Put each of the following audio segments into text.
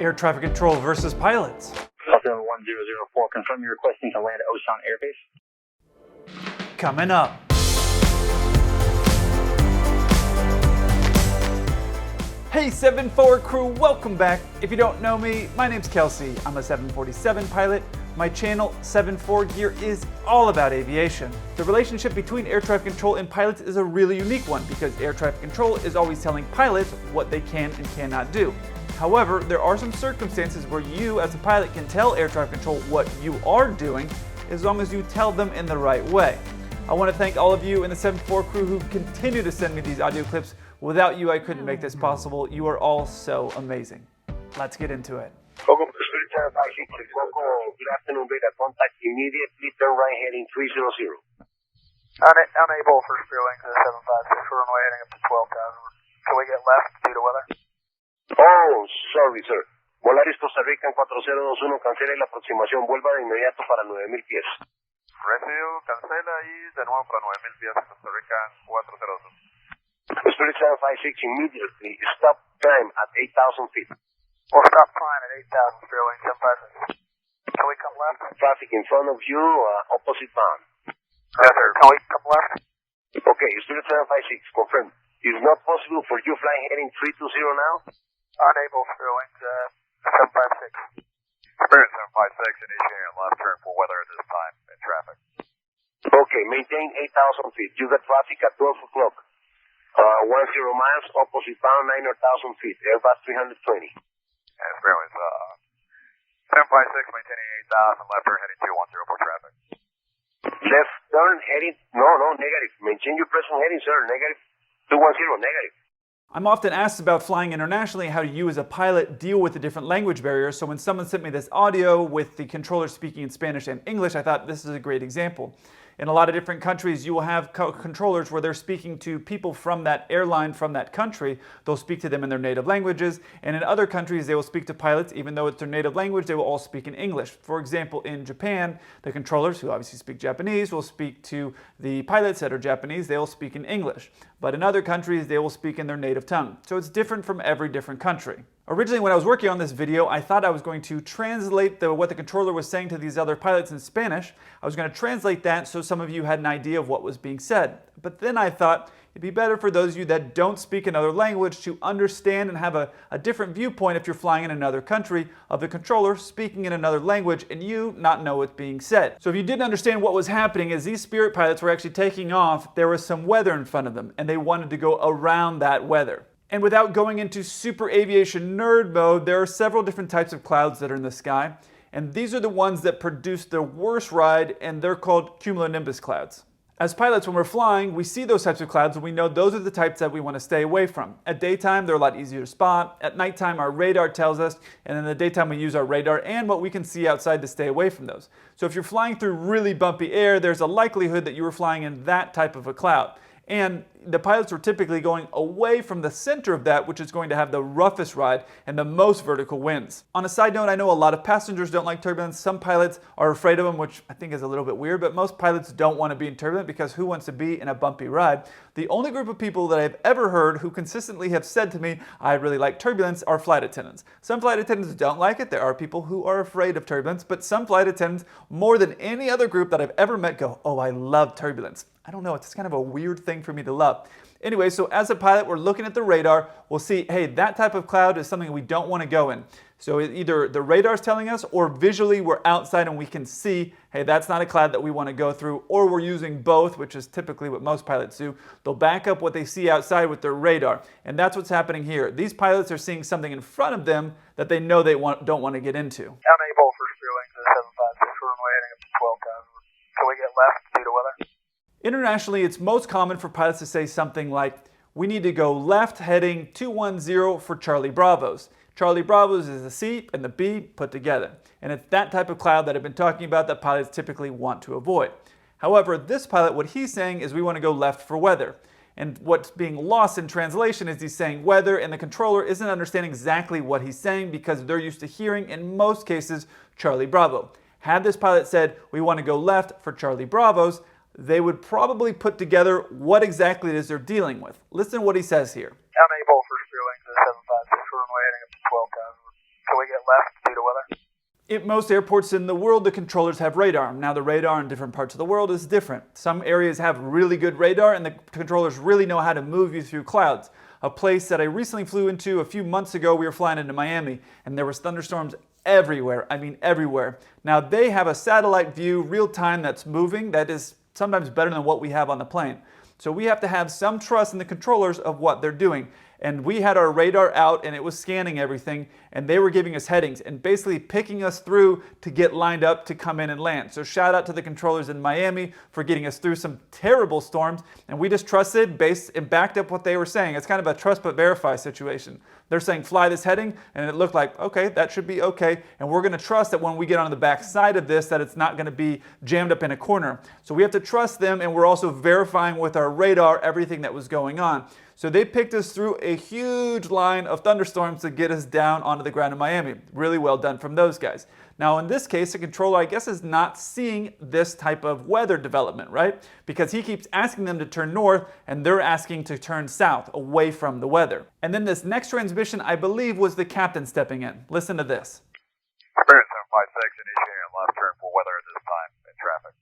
Air traffic control versus pilots. Delta 1004, confirm you're requesting to land at Osan Air Base. Coming up. Hey 7-4 crew, welcome back. If you don't know me, my name's Kelsey. I'm a 747 pilot. My channel 7-4 Gear is all about aviation. The relationship between air traffic control and pilots is a really unique one because air traffic control is always telling pilots what they can and cannot do. However, there are some circumstances where you as a pilot can tell air traffic control what you are doing as long as you tell them in the right way. I want to thank all of you in the 7-4 crew who continue to send me these audio clips. Without you, I couldn't make this possible. You are all so amazing. Let's get into it. Good afternoon, Beta. Contact immediately. Turn right heading 300. Unable for Sterling to 756 for runway heading up to 12,000. Can we get left due to weather? Oh, sorry, sir. Volaris Costa Rica en 4021, cancele la aproximación. Vuelva de inmediato para 9,000 pies. Recibo, cancela y de nuevo para 9,000 pies, Costa Rica 402. Spirit 756 immediately. Stop time at 8,000 feet. We'll stop flying at 8,000 Sterling 756. Can we come left? Traffic in front of you, opposite bound. Yes, sir. Can we come left? Okay, Spirit 756, confirm. Is not possible for you flying heading 320 now? Unable Sterling 756. Spirit 756 initiating left turn for weather at this time in traffic. Okay, maintain 8,000 feet. You got traffic at 12 o'clock. 10 miles, opposite bound, 9,000 feet. Airbus 320. And Spirit 756 maintaining 8,000, left turn heading 210 for traffic. Left turn heading, no, negative. Maintain your present heading, sir. Negative 210, negative. I'm often asked about flying internationally, how you as a pilot deal with the different language barriers. So when someone sent me this audio with the controller speaking in Spanish and English, I thought this is a great example. In a lot of different countries, you will have controllers where they're speaking to people from that airline, from that country. They'll speak to them in their native languages. And in other countries, they will speak to pilots, even though it's their native language, they will all speak in English. For example, in Japan, the controllers, who obviously speak Japanese, will speak to the pilots that are Japanese. They will speak in English. But in other countries, they will speak in their native tongue. So it's different from every different country. Originally, when I was working on this video, I thought I was going to translate what the controller was saying to these other pilots in Spanish. I was going to translate that so some of you had an idea of what was being said. But then I thought it'd be better for those of you that don't speak another language to understand and have a different viewpoint if you're flying in another country of the controller speaking in another language and you not know what's being said. So if you didn't understand what was happening as these Spirit pilots were actually taking off, there was some weather in front of them and they wanted to go around that weather. And without going into super aviation nerd mode, there are several different types of clouds that are in the sky. And these are the ones that produce the worst ride, and they're called cumulonimbus clouds. As pilots, when we're flying, we see those types of clouds and we know those are the types that we want to stay away from. At daytime, they're a lot easier to spot. At nighttime, our radar tells us, and in the daytime, we use our radar and what we can see outside to stay away from those. So if you're flying through really bumpy air, there's a likelihood that you were flying in that type of a cloud. And the pilots were typically going away from the center of that, which is going to have the roughest ride and the most vertical winds. On a side note, I know a lot of passengers don't like turbulence. Some pilots are afraid of them, which I think is a little bit weird, but most pilots don't want to be in turbulence because who wants to be in a bumpy ride? The only group of people that I've ever heard who consistently have said to me, I really like turbulence, are flight attendants. Some flight attendants don't like it. There are people who are afraid of turbulence, but some flight attendants, more than any other group that I've ever met, go, oh, I love turbulence. I don't know, it's kind of a weird thing for me to love. Anyway, so as a pilot, we're looking at the radar. We'll see, hey, that type of cloud is something we don't want to go in. So either the radar is telling us or visually we're outside and we can see, hey, that's not a cloud that we want to go through, or we're using both, which is typically what most pilots do. They'll back up what they see outside with their radar. And that's what's happening here. These pilots are seeing something in front of them that they know they don't want to get into. Unable for Sterling to 756 for runway heading up to 12,000. Can we get left due to weather? Internationally, it's most common for pilots to say something like, we need to go left heading 210 for Charlie Bravos. Charlie Bravos is the C and the B put together. And it's that type of cloud that I've been talking about that pilots typically want to avoid. However, this pilot, what he's saying is we want to go left for weather. And what's being lost in translation is he's saying weather and the controller isn't understanding exactly what he's saying because they're used to hearing, in most cases, Charlie Bravo. Had this pilot said, we want to go left for Charlie Bravos, they would probably put together what exactly it is they're dealing with. Listen to what he says here. Unable for Sterling to 756 for runway heading up to 12,000. Can we get At most airports in the world, the controllers have radar. Now, the radar in different parts of the world is different. Some areas have really good radar, and the controllers really know how to move you through clouds. A place that I recently flew into a few months ago, we were flying into Miami, and there was thunderstorms everywhere. I mean, everywhere. Now, they have a satellite view, real time, that's moving, that is sometimes better than what we have on the plane. So we have to have some trust in the controllers of what they're doing. And we had our radar out and it was scanning everything, and they were giving us headings and basically picking us through to get lined up to come in and land. So shout out to the controllers in Miami for getting us through some terrible storms, and we just trusted based and backed up what they were saying. It's kind of a trust but verify situation. They're saying fly this heading, and it looked like, okay, that should be okay, and we're going to trust that when we get on the back side of this that it's not going to be jammed up in a corner. So we have to trust them, and we're also verifying with our radar everything that was going on. So they picked us through a huge line of thunderstorms to get us down onto the ground in Miami. Really well done from those guys. Now in this case, the controller, I guess, is not seeing this type of weather development, right? Because he keeps asking them to turn north and they're asking to turn south, away from the weather. And then this next transmission, I believe, was the captain stepping in. Listen to this. Spirit 756, initiating a left turn for weather at this time in traffic.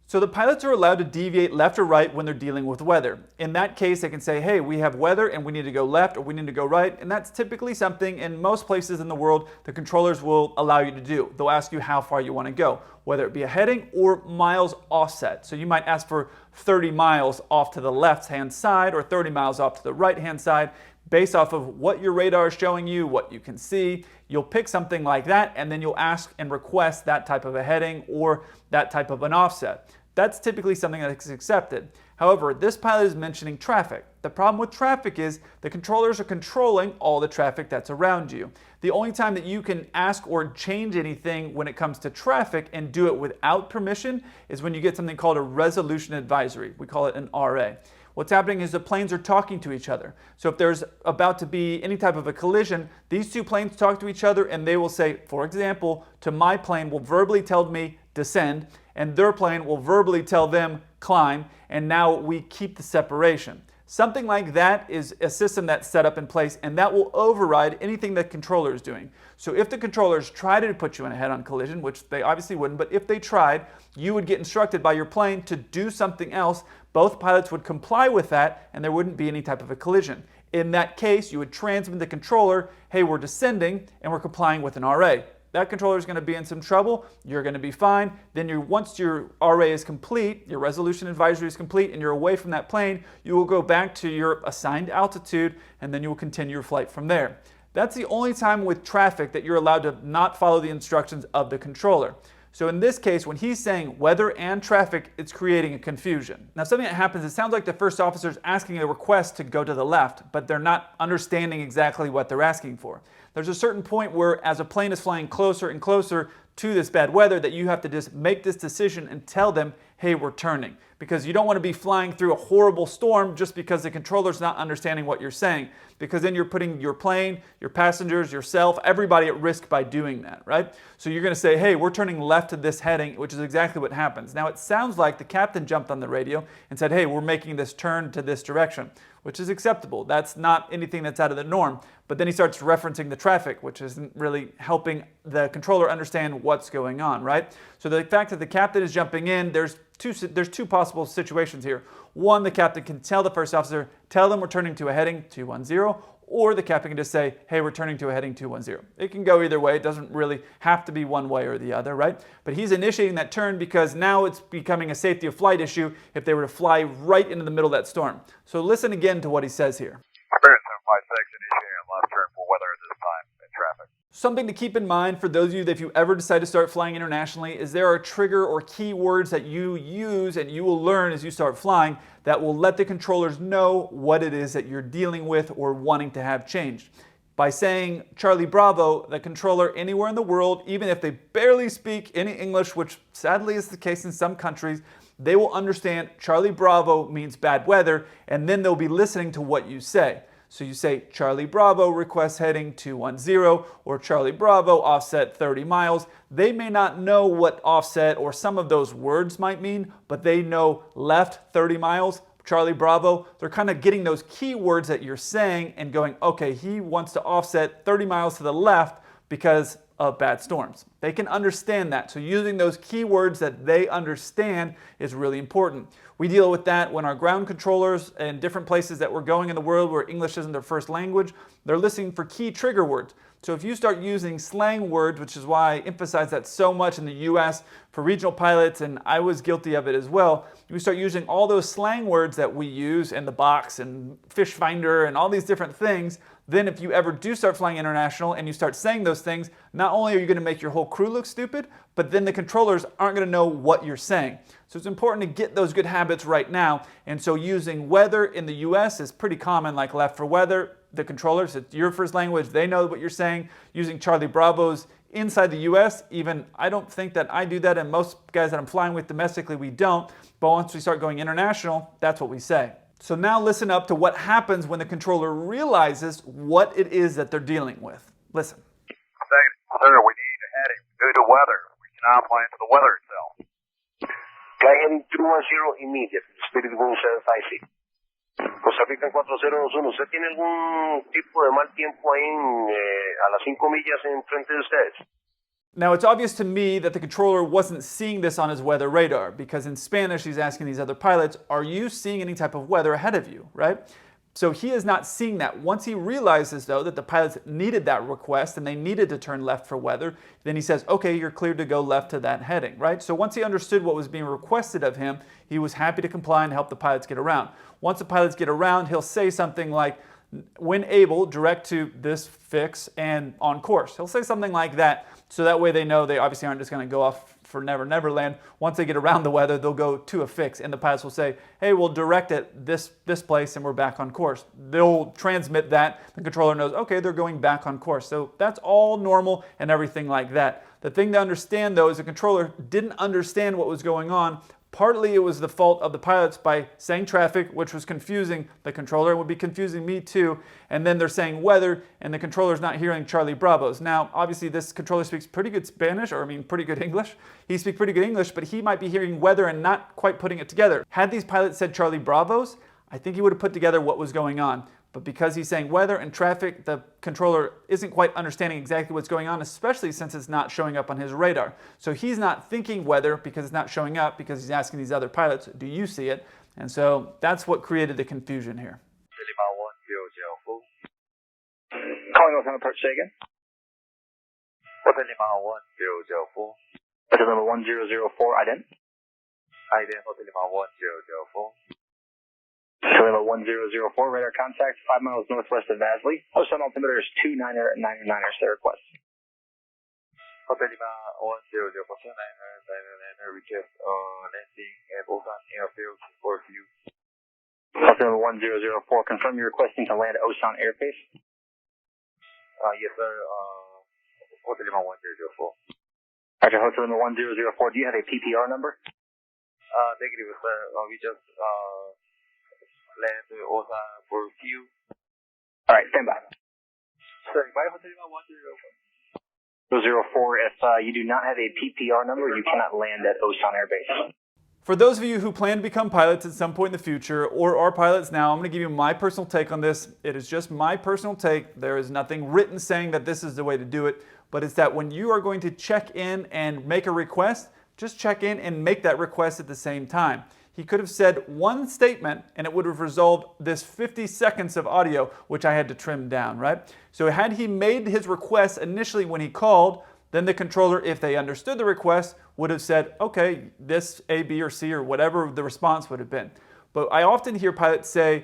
So the pilots are allowed to deviate left or right when they're dealing with weather. In that case, they can say, hey, we have weather and we need to go left or we need to go right. And that's typically something in most places in the world the controllers will allow you to do. They'll ask you how far you want to go, whether it be a heading or miles offset. So you might ask for 30 miles off to the left-hand side or 30 miles off to the right-hand side. Based off of what your radar is showing you, what you can see, you'll pick something like that, and then you'll ask and request that type of a heading or that type of an offset. That's typically something that's accepted. However, this pilot is mentioning traffic. The problem with traffic is the controllers are controlling all the traffic that's around you. The only time that you can ask or change anything when it comes to traffic and do it without permission is when you get something called a resolution advisory. We call it an RA. What's happening is the planes are talking to each other. So if there's about to be any type of a collision, these two planes talk to each other and they will say, for example, to my plane will verbally tell me descend, and their plane will verbally tell them climb, and now we keep the separation. Something like that is a system that's set up in place, and that will override anything the controller is doing. So if the controllers try to put you in a head-on collision, which they obviously wouldn't, but if they tried, you would get instructed by your plane to do something else. Both pilots would comply with that, and there wouldn't be any type of a collision. In that case, you would transmit the controller, hey, we're descending, and we're complying with an RA. That controller is going to be in some trouble. You're going to be fine. Then once your RA is complete, your resolution advisory is complete, and you're away from that plane, you will go back to your assigned altitude, and then you will continue your flight from there. That's the only time with traffic that you're allowed to not follow the instructions of the controller. So in this case, when he's saying weather and traffic, it's creating a confusion. Now, something that happens, it sounds like the first officer is asking a request to go to the left, but they're not understanding exactly what they're asking for. There's a certain point where, as a plane is flying closer and closer to this bad weather, that you have to just make this decision and tell them, hey, we're turning. Because you don't want to be flying through a horrible storm just because the controller's not understanding what you're saying. Because then you're putting your plane, your passengers, yourself, everybody at risk by doing that, right? So you're going to say, hey, we're turning left to this heading, which is exactly what happens. Now, it sounds like the captain jumped on the radio and said, hey, we're making this turn to this direction, which is acceptable. That's not anything that's out of the norm. But then he starts referencing the traffic, which isn't really helping the controller understand what's going on, right? So the fact that the captain is jumping in, there's two possible situations here. One, the captain can tell the first officer, tell them we're turning to a heading 210, or the captain can just say, hey, we're turning to a heading 210. It can go either way. It doesn't really have to be one way or the other, right? But he's initiating that turn because now it's becoming a safety of flight issue if they were to fly right into the middle of that storm. So listen again to what he says here. Spirit 756, initiating a left turn for weather at this time in traffic. Something to keep in mind for those of you that if you ever decide to start flying internationally is there are trigger or key words that you use and you will learn as you start flying that will let the controllers know what it is that you're dealing with or wanting to have changed. By saying Charlie Bravo, the controller anywhere in the world, even if they barely speak any English, which sadly is the case in some countries, they will understand Charlie Bravo means bad weather, and then they'll be listening to what you say. So you say Charlie Bravo request heading 210 or Charlie Bravo offset 30 miles. They may not know what offset or some of those words might mean, but they know left 30 miles, Charlie Bravo. They're kind of getting those key words that you're saying and going, okay, he wants to offset 30 miles to the left because of bad storms. They can understand that. So using those keywords that they understand is really important. We deal with that when our ground controllers in different places that we're going in the world where English isn't their first language, they're listening for key trigger words. So if you start using slang words, which is why I emphasize that so much in the US for regional pilots, and I was guilty of it as well, you start using all those slang words that we use in the box and fish finder and all these different things, then if you ever do start flying international and you start saying those things, not only are you going to make your whole crew look stupid, but then the controllers aren't going to know what you're saying. So it's important to get those good habits right now. And so using weather in the US is pretty common, like left for weather. The controllers, it's your first language, they know what you're saying. Using Charlie Bravos inside the US, even I don't think that I do that, and most guys that I'm flying with domestically, we don't. But once we start going international, that's what we say. So now listen up to what happens when the controller realizes what it is that they're dealing with. Listen. Sir, we need a heading due to weather. We cannot fly into the weather itself. Fly heading 210 immediate, Spirit Wind 756. Costa Rica 4021, ¿usted tiene algún tipo de mal tiempo ahí a las 5 millas en frente de ustedes? Now it's obvious to me that the controller wasn't seeing this on his weather radar, because in Spanish he's asking these other pilots, are you seeing any type of weather ahead of you, right? So he is not seeing that. Once he realizes though that the pilots needed that request and they needed to turn left for weather, then he says, okay, you're cleared to go left to that heading, right? So once he understood what was being requested of him, he was happy to comply and help the pilots get around. Once the pilots get around, he'll say something like, when able, direct to this fix and on course. He'll say something like that, so that way they know they obviously aren't just going to go off for Never Never Land. Once they get around the weather, they'll go to a fix, and the pilots will say, hey, we'll direct at this place and we're back on course. They'll transmit that. The controller knows, okay, they're going back on course. So that's all normal and everything like that. The thing to understand though is the controller didn't understand what was going on. Partly it was the fault of the pilots by saying traffic, which was confusing the controller. It would be confusing me too. And then they're saying weather, and the controller's not hearing Charlie Bravos. Now, obviously this controller speaks pretty good Spanish, or I mean pretty good English. He speaks pretty good English, but he might be hearing weather and not quite putting it together. Had these pilots said Charlie Bravos, I think he would have put together what was going on. But because he's saying weather and traffic, the controller isn't quite understanding exactly what's going on, especially since it's not showing up on his radar. So he's not thinking weather because it's not showing up, because he's asking these other pilots, do you see it? And so that's what created the confusion here. Calling Hotel Approach, say again. Hotel Lima 1004. Hotel number 1004, ident. Ident Hotel Lima 1004. Hotel Lima 1004, radar contact 5 miles northwest of Vasley. Host on altimeter is 29er at 99er, say request. Hotel Lima 1004, 99er, request landing at Osan Airfield for view. Hotel number 1004, confirm you're requesting to land at Osan Airbase. Yes, sir. Hotel Lima 1004. Roger, Hotel number 1004, do you have a PPR number? Negative, sir. We just land Osan for view. Alright, stand by. Sorry, by Hotel Lima 1004. 004, if you do not have a PPR number, you cannot land at Osan Airbase. For those of you who plan to become pilots at some point in the future, or are pilots now, I'm going to give you my personal take on this. It is just my personal take. There is nothing written saying that this is the way to do it, but it's that when you are going to check in and make a request, just check in and make that request at the same time. He could have said one statement and it would have resolved this 50 seconds of audio, which I had to trim down, right? So had he made his request initially when he called, then the controller, if they understood the request, would have said, okay, this A, B, or C, or whatever the response would have been. But I often hear pilots say,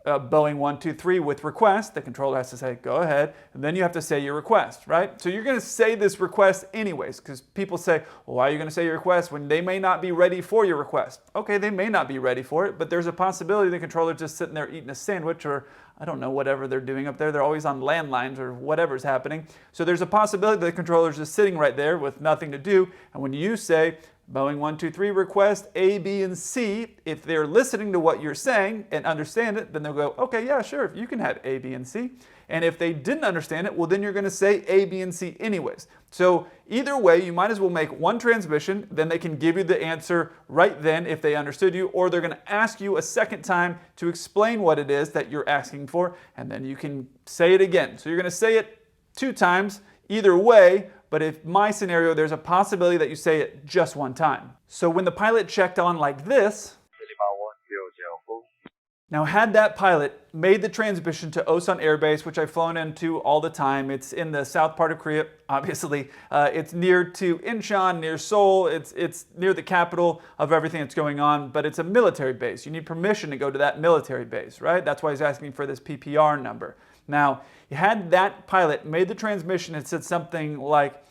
Boeing 123 with request. The controller has to say, go ahead, and then you have to say your request, right? So you're going to say this request anyways, because people say, well, why are you going to say your request when they may not be ready for your request? Okay, they may not be ready for it, but there's a possibility the controller's just sitting there eating a sandwich, or I don't know, whatever they're doing up there. They're always on landlines or whatever's happening. So there's a possibility the controller's just sitting right there with nothing to do, and when you say, Boeing 123 request A, B, and C, if they're listening to what you're saying and understand it, then they'll go, okay, yeah, sure, you can have A, B, and C. And if they didn't understand it, well, then you're going to say A, B, and C anyways. So either way, you might as well make one transmission, then they can give you the answer right then if they understood you, or they're going to ask you a second time to explain what it is that you're asking for, and then you can say it again. So you're going to say it 2 times either way, but if my scenario, there's a possibility that you say it just one time. So when the pilot checked on like this, now had that pilot made the transmission to Osan Air Base, which I've flown into all the time, it's in the south part of Korea, obviously. It's near to Incheon, near Seoul, it's near the capital of everything that's going on, but it's a military base. You need permission to go to that military base, right? That's why he's asking for this PPR number. Now, you had that pilot made the transmission, it said something like,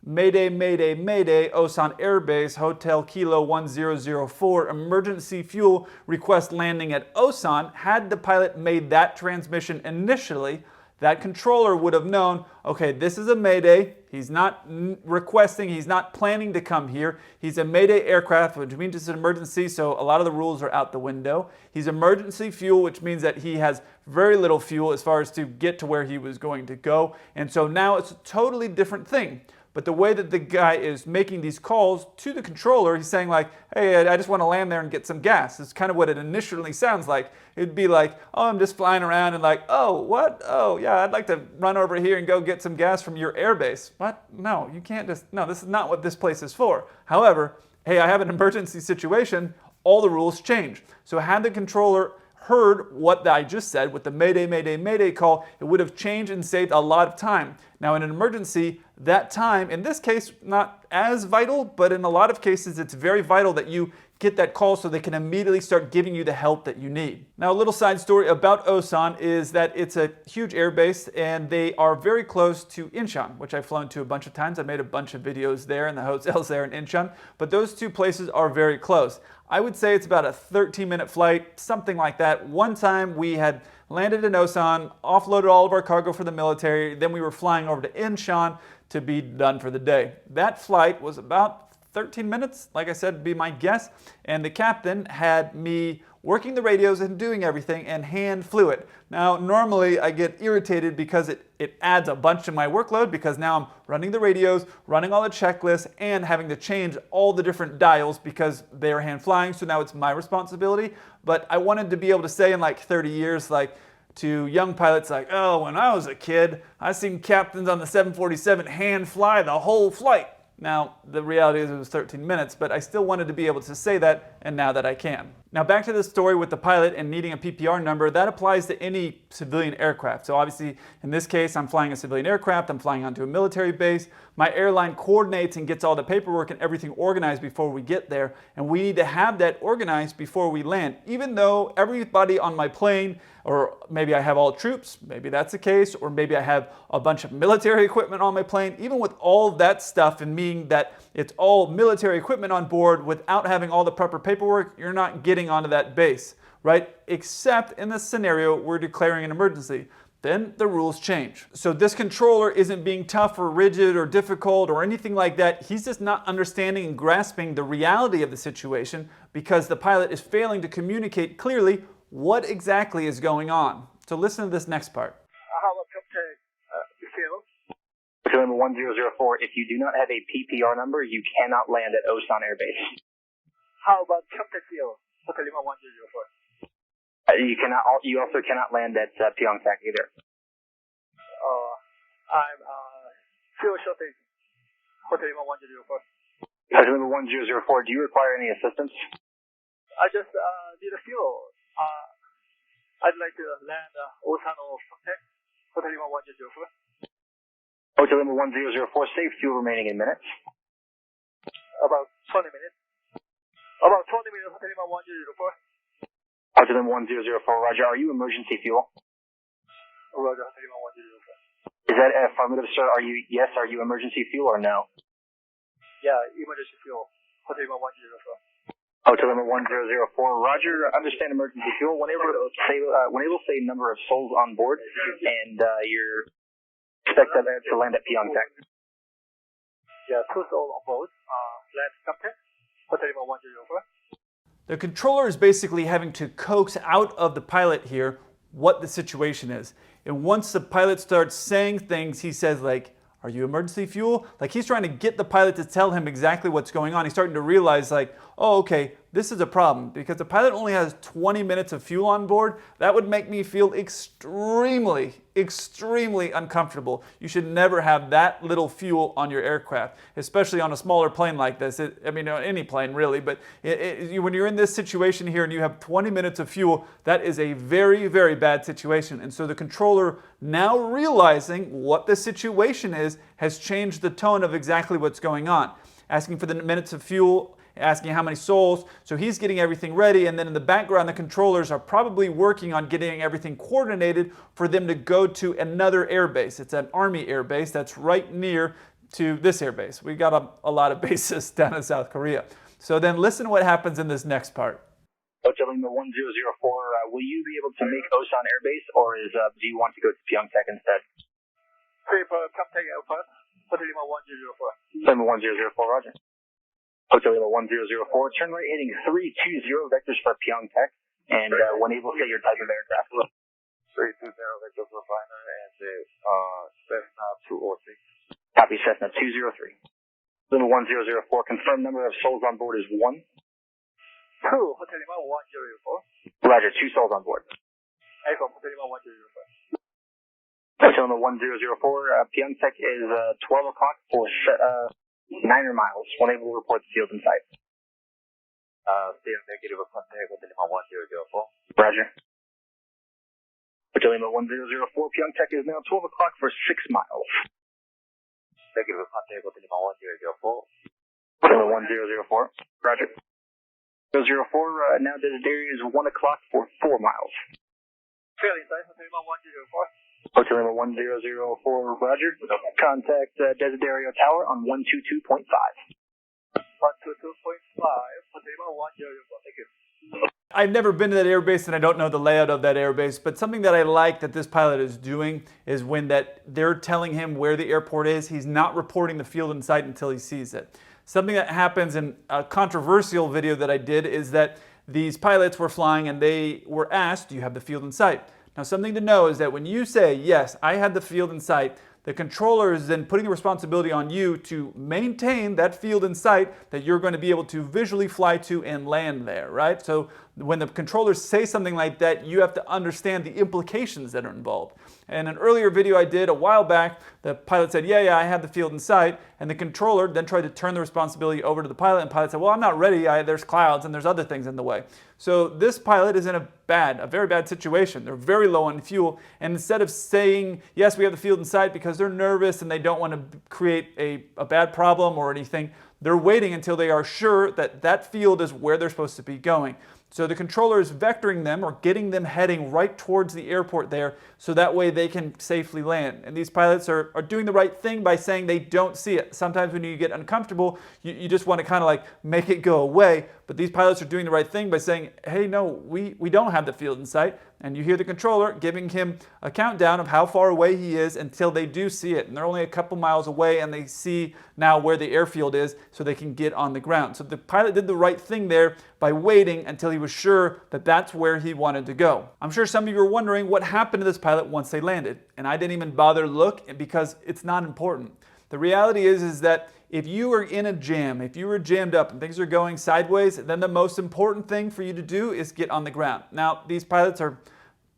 Mayday, Mayday, Mayday, Osan Air Base, Hotel Kilo 1004, emergency fuel request landing at Osan. Had the pilot made that transmission initially, that controller would have known, okay, this is a Mayday. He's not requesting, he's not planning to come here. He's a Mayday aircraft, which means it's an emergency, so a lot of the rules are out the window. He's emergency fuel, which means that he has very little fuel as far as to get to where he was going to go. And so now it's a totally different thing. But the way that the guy is making these calls to the controller, he's saying like, hey, I just want to land there and get some gas. It's kind of what it initially sounds like. It'd be like, oh, I'm just flying around and like, oh, what? Oh, yeah, I'd like to run over here and go get some gas from your airbase. What? No, you can't just, no, this is not what this place is for. However, hey, I have an emergency situation. All the rules change. So had the controller heard what I just said with the Mayday, Mayday, Mayday call, it would have changed and saved a lot of time. Now in an emergency, that time, in this case, not as vital, but in a lot of cases, it's very vital that you get that call so they can immediately start giving you the help that you need. Now a little side story about Osan is that it's a huge air base and they are very close to Incheon, which I've flown to a bunch of times. I made a bunch of videos there in the hotels there in Incheon, but those two places are very close. I would say it's about a 13-minute flight, something like that. One time we had landed in Osan, offloaded all of our cargo for the military, then we were flying over to Incheon to be done for the day. That flight was about 13 minutes, like I said, would be my guess, and the captain had me working the radios and doing everything and hand flew it. Now, normally I get irritated because it adds a bunch to my workload because now I'm running the radios, running all the checklists, and having to change all the different dials because they are hand flying, so now it's my responsibility. But I wanted to be able to say in like 30 years, like, to young pilots like, oh, when I was a kid, I seen captains on the 747 hand fly the whole flight. Now, the reality is it was 13 minutes, but I still wanted to be able to say that, and now that I can. Now back to the story with the pilot and needing a PPR number, that applies to any civilian aircraft. So obviously, in this case, I'm flying a civilian aircraft, I'm flying onto a military base. My airline coordinates and gets all the paperwork and everything organized before we get there, and we need to have that organized before we land. Even though everybody on my plane, or maybe I have all troops, maybe that's the case, or maybe I have a bunch of military equipment on my plane, even with all that stuff and meaning that it's all military equipment on board without having all the proper paperwork, you're not getting onto that base, right? Except in the scenario we're declaring an emergency. Then the rules change. So this controller isn't being tough or rigid or difficult or anything like that. He's just not understanding and grasping the reality of the situation because the pilot is failing to communicate clearly what exactly is going on. So listen to this next part. How about Captain Phil? November 1004, if you do not have a PPR number, you cannot land at Osan Air Base. How about Captain Phil? Hotel Lima 1004. You also cannot land at Pyeongtaek either. I'm Phil Shorting. Hotel Lima 1004. Hotel Lima 1004, do you require any assistance? I just need a fuel. I'd like to land Osan or Pyeongtaek. Hotel Lima 1004. Hotel Lima 1004, safe fuel remaining in minutes. About 20 minutes. About 20 minutes, Hotel Lima 1004. Hotel Lima 1004, Roger. Are you emergency fuel? Roger, Hotel Lima 1004. Is that affirmative, sir? Are you emergency fuel or no? Yeah, emergency fuel. Hotel Lima 104. Hotel Lima 1004, Roger. Understand emergency fuel. When able to say number of souls on board, and you're expected to land at Pyeongtaek. Yeah, 2 souls on board. Land Captain. Hotel Lima 104. The controller is basically having to coax out of the pilot here what the situation is. And once the pilot starts saying things, he says like, are you emergency fuel? Like he's trying to get the pilot to tell him exactly what's going on. He's starting to realize like, oh, okay, this is a problem because the pilot only has 20 minutes of fuel on board. That would make me feel extremely uncomfortable. You should never have that little fuel on your aircraft, especially on a smaller plane like this. I mean, on any plane really, but when you're in this situation here and you have 20 minutes of fuel, that is a very, very bad situation. And so the controller, now realizing what the situation is, has changed the tone of exactly what's going on. Asking for the minutes of fuel, asking how many souls. So he's getting everything ready, and then in the background the controllers are probably working on getting everything coordinated for them to go to another airbase. It's an Army airbase that's right near to this airbase. We got a lot of bases down in South Korea. So then listen to what happens in this next part. Hotel Lima 1004, will you be able to make Osan Air Base, or do you want to go to Pyeongtaek instead? Come take it first. Hotel Lima 1004. Lima 1004, roger. Hotel Lima 1004, turn right heading 320 vectors for Pyeongtaek, and when able, say your type of aircraft. 320 vector for Finder and Cessna 206. Copy, Cessna 203. Lima 1004, confirmed number of souls on board is 1. 2, Hotel Lima 1004. Roger, 2 souls on board. Echo, Hotel Lima 1004. Hotel Lima 1004, Pyeongtaek is 12 o'clock for 9 miles. When able to report the field in sight. Still negative contact with Lima 1004. Roger. Hotel Lima 1004, Pyeongtaek is now 12 o'clock for 6 miles. Negative contact with Lima 1004. Hotel Lima 1004. Roger. 004, now designated is 1 o'clock for 4 miles. Field inside, Hotel Lima 1004. Hotel Lima 1004, roger. Contact Desiderio Tower on 122.5. 122.5, Hotel Lima 1004. Thank you. I've never been to that airbase and I don't know the layout of that airbase, but something that I like that this pilot is doing is when they're telling him where the airport is, he's not reporting the field in sight until he sees it. Something that happens in a controversial video that I did is that these pilots were flying and they were asked, do you have the field in sight? Now something to know is that when you say, yes, I had the field in sight, the controller is then putting the responsibility on you to maintain that field in sight that you're going to be able to visually fly to and land there, right? So when the controllers say something like that, you have to understand the implications that are involved. In an earlier video I did a while back, the pilot said, yeah, I had the field in sight, and the controller then tried to turn the responsibility over to the pilot, and the pilot said, well, I'm not ready, there's clouds and there's other things in the way. So this pilot is in a very bad situation. They're very low on fuel, and instead of saying, yes, we have the field in sight because they're nervous and they don't want to create a bad problem or anything, they're waiting until they are sure that that field is where they're supposed to be going. So the controller is vectoring them or getting them heading right towards the airport there so that way they can safely land. And these pilots are doing the right thing by saying they don't see it. Sometimes when you get uncomfortable, you just want to kind of like make it go away. But these pilots are doing the right thing by saying, hey, no, we don't have the field in sight. And you hear the controller giving him a countdown of how far away he is until they do see it. And they're only a couple miles away and they see now where the airfield is so they can get on the ground. So the pilot did the right thing there by waiting until he was sure that that's where he wanted to go. I'm sure some of you are wondering what happened to this pilot once they landed. And I didn't even bother to look because it's not important. The reality is that if you are in a jam, if you were jammed up and things are going sideways, then the most important thing for you to do is get on the ground. Now, these pilots are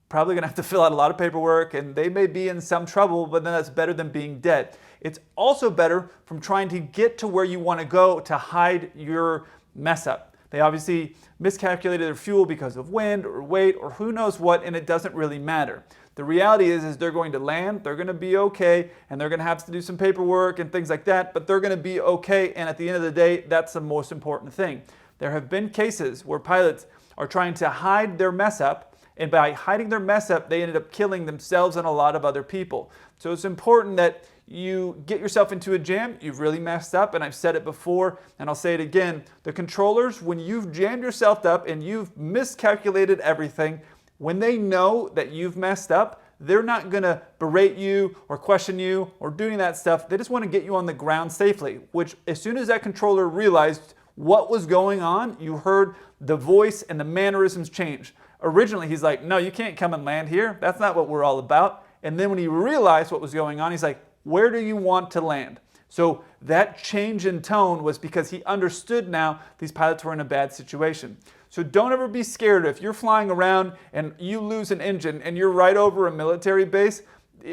probably going to have to fill out a lot of paperwork and they may be in some trouble, but then that's better than being dead. It's also better from trying to get to where you want to go to hide your mess up. They obviously miscalculated their fuel because of wind or weight or who knows what, and it doesn't really matter. The reality is they're going to land, they're going to be okay, and they're going to have to do some paperwork and things like that, but they're going to be okay, and at the end of the day, that's the most important thing. There have been cases where pilots are trying to hide their mess up, and by hiding their mess up, they ended up killing themselves and a lot of other people. So it's important that you get yourself into a jam, you've really messed up, and I've said it before, and I'll say it again, the controllers, when you've jammed yourself up and you've miscalculated everything, when they know that you've messed up, they're not going to berate you or question you or doing that stuff. They just want to get you on the ground safely, which as soon as that controller realized what was going on, you heard the voice and the mannerisms change. Originally, he's like, no, you can't come and land here. That's not what we're all about. And then when he realized what was going on, he's like, where do you want to land? So that change in tone was because he understood now these pilots were in a bad situation. So don't ever be scared if you're flying around and you lose an engine and you're right over a military base.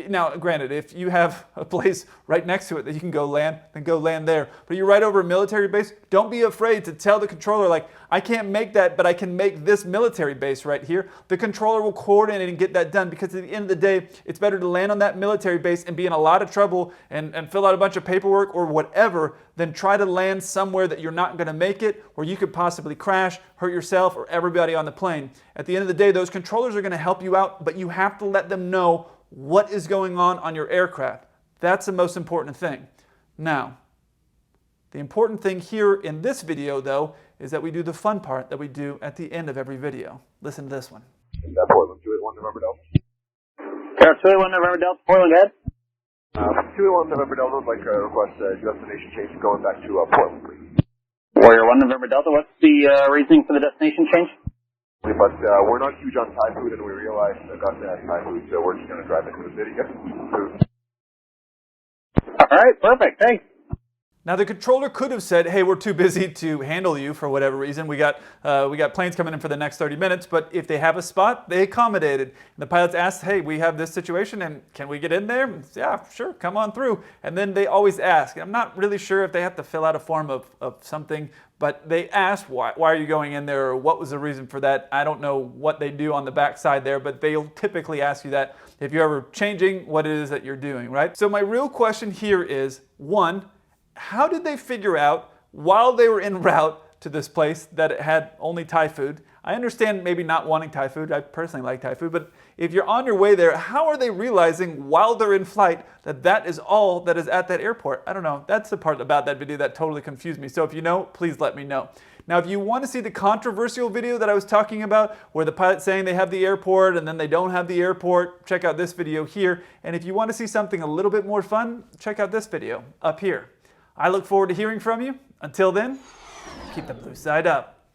Now, granted, if you have a place right next to it that you can go land, then go land there. But you're right over a military base, don't be afraid to tell the controller, like, I can't make that, but I can make this military base right here. The controller will coordinate and get that done, because at the end of the day, it's better to land on that military base and be in a lot of trouble and fill out a bunch of paperwork or whatever than try to land somewhere that you're not going to make it, where you could possibly crash, hurt yourself, or everybody on the plane. At the end of the day, those controllers are going to help you out, but you have to let them know what is going on your aircraft. That's the most important thing. Now, the important thing here in this video, though, is that we do the fun part that we do at the end of every video. Listen to this one. Portland, 281 November Delta. Air 281 November Delta, Portland, go ahead. 281 November Delta would like to request a destination change going back to Portland, please. Warrior 1 November Delta, what's the reasoning for the destination change? But we're not huge on Thai food, and we realized Augusta has Thai food, so we're just going to drive into the city, get some food. All right, perfect, thanks. Now the controller could have said, hey, we're too busy to handle you for whatever reason. We got planes coming in for the next 30 minutes, but if they have a spot, they accommodated. And the pilots asked, hey, we have this situation, and can we get in there? And, yeah, sure, come on through. And then they always ask. I'm not really sure if they have to fill out a form of something, but they asked, why are you going in there, or what was the reason for that? I don't know what they do on the back side there, but they'll typically ask you that if you're ever changing what it is that you're doing, right? So my real question here is, one, how did they figure out while they were en route to this place that it had only Thai food? I understand maybe not wanting Thai food. I personally like Thai food. But if you're on your way there, how are they realizing while they're in flight that that is all that is at that airport? I don't know. That's the part about that video that totally confused me. So if you know, please let me know. Now, if you want to see the controversial video that I was talking about, where the pilot's saying they have the airport and then they don't have the airport, check out this video here. And if you want to see something a little bit more fun, check out this video up here. I look forward to hearing from you. Until then, keep the blue side up.